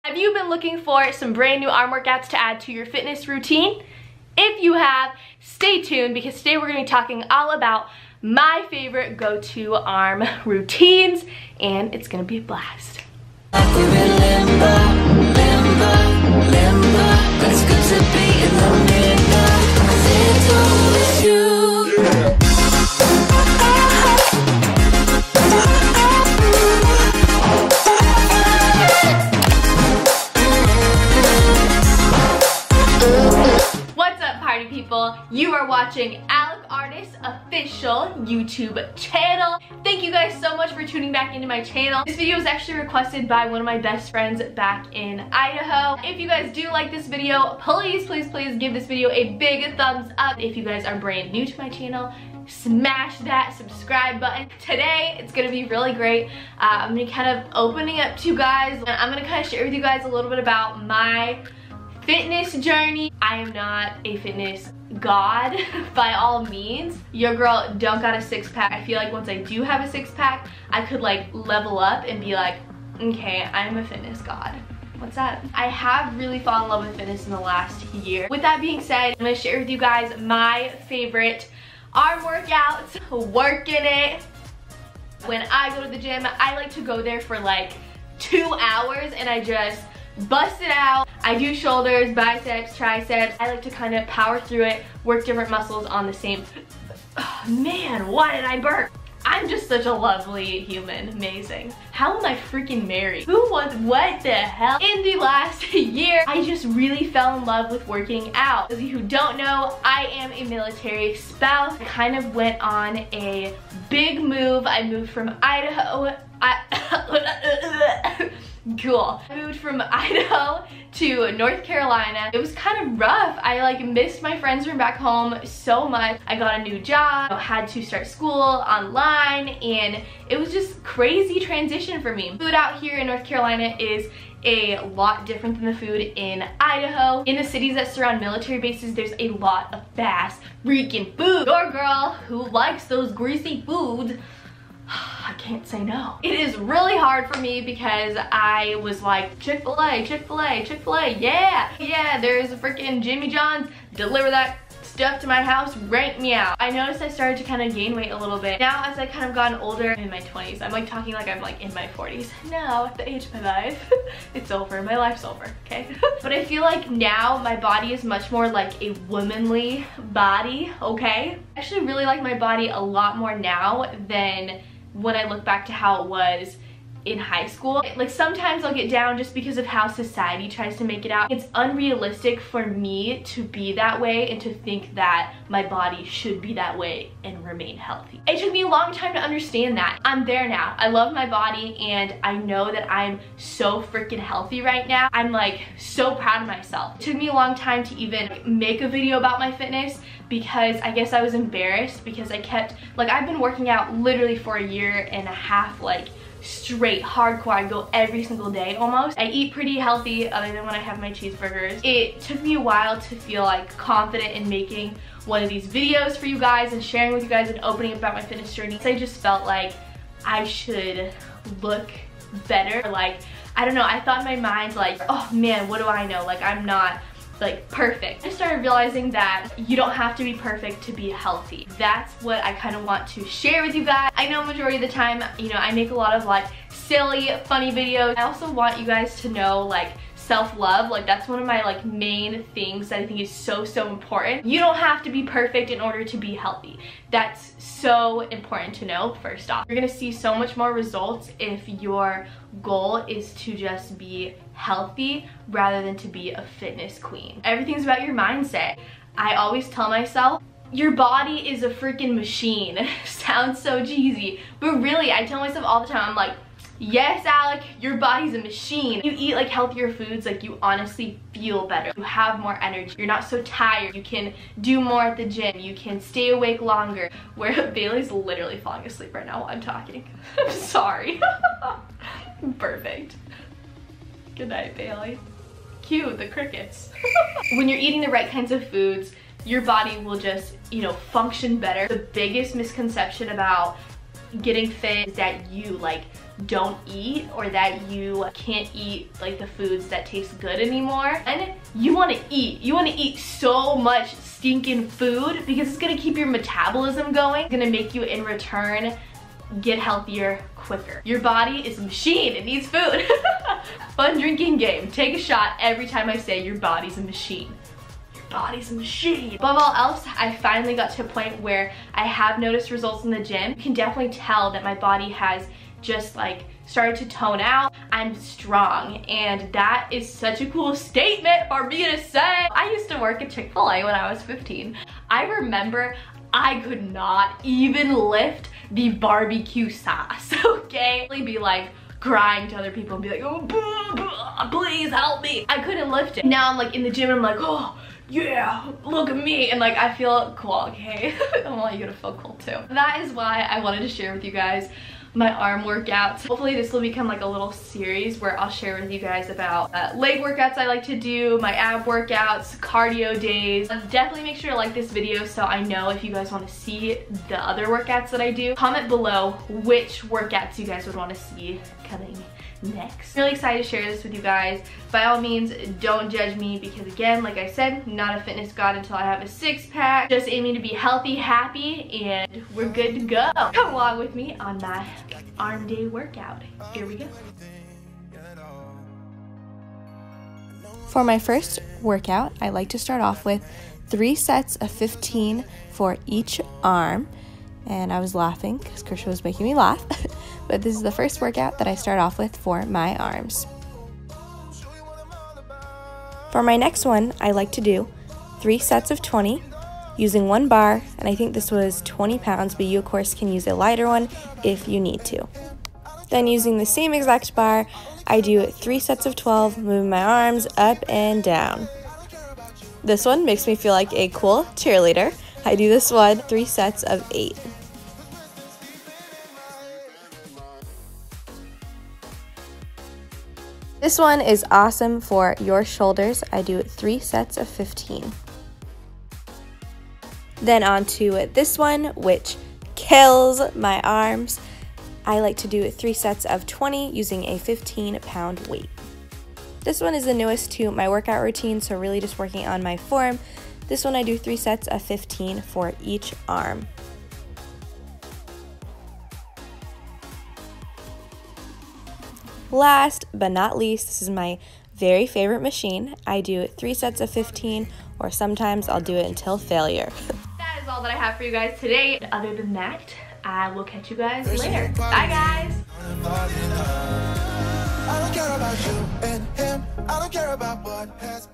Have you been looking for some brand new arm workouts to add to your fitness routine? If you have, stay tuned because today we're going to be talking all about my favorite go-to arm routines and it's going to be a blast. Limbo, it's good to be in the middle. Little with you. What's up, party people? You are watching Aiports official YouTube channel. Thank you guys so much for tuning back into my channel. This video was actually requested by one of my best friends back in Idaho. If you guys do like this video, please give this video a big thumbs up. If you guys are brand new to my channel, smash that subscribe button. Today it's gonna be really great. I'm gonna be kind of opening up to you guys and I'm gonna kind of share with you guys a little bit about my fitness journey. I am not a fitness god by all means. Your girl don't got a six-pack. I feel like once I do have a six-pack, I could like level up and be like, okay, I'm a fitness god. What's that? I have really fallen in love with fitness in the last year. With that being said, I'm gonna share with you guys my favorite arm workouts, working it. When I go to the gym, I like to go there for like 2 hours and I just bust it out. I do shoulders, biceps, triceps. I like to kind of power through it, work different muscles on the same. Oh, man, why did I burp? I'm just such a lovely human, amazing. How am I freaking married? Who wants, what the hell? In the last year, I just really fell in love with working out. Those of you who don't know, I am a military spouse. I kind of went on a big move. I moved from Idaho. Cool. I moved from Idaho to North Carolina. It was kind of rough. I like missed my friends from back home so much. I got a new job, I had to start school online, and it was just crazy transition for me. Food out here in North Carolina is a lot different than the food in Idaho. In the cities that surround military bases, there's a lot of fast freaking food. Your girl who likes those greasy foods, I can't say no. It is really hard for me because I was like, Chick-fil-A, Chick-fil-A, Chick-fil-A, yeah, there's a freaking Jimmy John's, deliver that stuff to my house, rank me out. I noticed I started to kind of gain weight a little bit. Now as I kind of gotten older, in my 20s, I'm like talking like I'm like in my 40s. No, at the age of my life, it's over, my life's over, okay? But I feel like now my body is much more like a womanly body, okay? I actually really like my body a lot more now than when I look back to how it was in high school. Like sometimes I'll get down just because of how society tries to make it out. It's unrealistic for me to be that way and to think that my body should be that way and remain healthy. It took me a long time to understand that. I'm there now. I love my body and I know that I'm so freaking healthy right now. I'm like so proud of myself. It took me a long time to even make a video about my fitness because I guess I was embarrassed because I kept, like I've been working out literally for a year and a half, like straight hardcore. I go every single day almost. I eat pretty healthy other than when I have my cheeseburgers. It took me a while to feel like confident in making one of these videos for you guys and sharing with you guys and opening about my fitness journey. So I just felt like I should look better. Like, I don't know, I thought in my mind like, oh man, what do I know? Like I'm not like perfect. I started realizing that you don't have to be perfect to be healthy. That's what I kind of want to share with you guys. I know majority of the time, you know, I make a lot of like silly, funny videos. I also want you guys to know like self-love. Like that's one of my like main things that I think is so important. You don't have to be perfect in order to be healthy. That's so important to know. First off, you're gonna see so much more results if your goal is to just be healthy rather than to be a fitness queen. Everything's about your mindset. I always tell myself, your body is a freaking machine. Sounds so cheesy, but really I tell myself all the time, I'm like, yes, Alec, your body's a machine. You eat like healthier foods, like you honestly feel better. You have more energy. You're not so tired. You can do more at the gym. You can stay awake longer. Where Bailey's literally falling asleep right now while I'm talking. I'm sorry. Perfect. Good night, Bailey. Cute, the crickets. When you're eating the right kinds of foods, your body will just, you know, function better. The biggest misconception about getting fit is that you like don't eat, or that you can't eat like the foods that taste good anymore, and you want to eat. You want to eat so much stinking food because it's gonna keep your metabolism going. It's gonna make you in return get healthier quicker. Your body is a machine, it needs food. Fun drinking game. Take a shot every time I say your body's a machine. Your body's a machine. Above all else, I finally got to a point where I have noticed results in the gym. You can definitely tell that my body has just like started to tone out. I'm strong, and that is such a cool statement for me to say. I used to work at Chick-fil-A when I was 15. I remember I could not even lift the barbecue sauce, okay? I'd be like crying to other people and be like, oh, please help me. I couldn't lift it. Now I'm like in the gym and I'm like, oh yeah, look at me. And like, I feel cool, okay? I want you to feel cool too. That is why I wanted to share with you guys my arm workouts. Hopefully this will become like a little series where I'll share with you guys about leg workouts I like to do, my ab workouts, cardio days. Definitely make sure to like this video so I know if you guys want to see the other workouts that I do. Comment below which workouts you guys would want to see coming next. I'm really excited to share this with you guys. By all means, don't judge me because again, like I said, not a fitness god until I have a six-pack. Just aiming to be healthy, happy, and we're good to go. Come along with me on my arm day workout. Here we go. For my first workout, I like to start off with 3 sets of 15 for each arm. And I was laughing because Krisha was making me laugh. But this is the first workout that I start off with for my arms. For my next one, I like to do 3 sets of 20 using 1 bar, and I think this was 20 pounds, but you of course can use a lighter one if you need to. Then using the same exact bar, I do 3 sets of 12, moving my arms up and down. This one makes me feel like a cool cheerleader. I do this one 3 sets of 8. This one is awesome for your shoulders. I do 3 sets of 15. Then on to this one, which kills my arms. I like to do 3 sets of 20 using a 15-pound weight. This one is the newest to my workout routine, so really just working on my form. This one I do 3 sets of 15 for each arm. Last but not least, this is my very favorite machine. I do 3 sets of 15, or sometimes I'll do it until failure. That is all that I have for you guys today. Other than that, I will catch you guys later. Bye guys! I don't care about you and him. I don't care about what has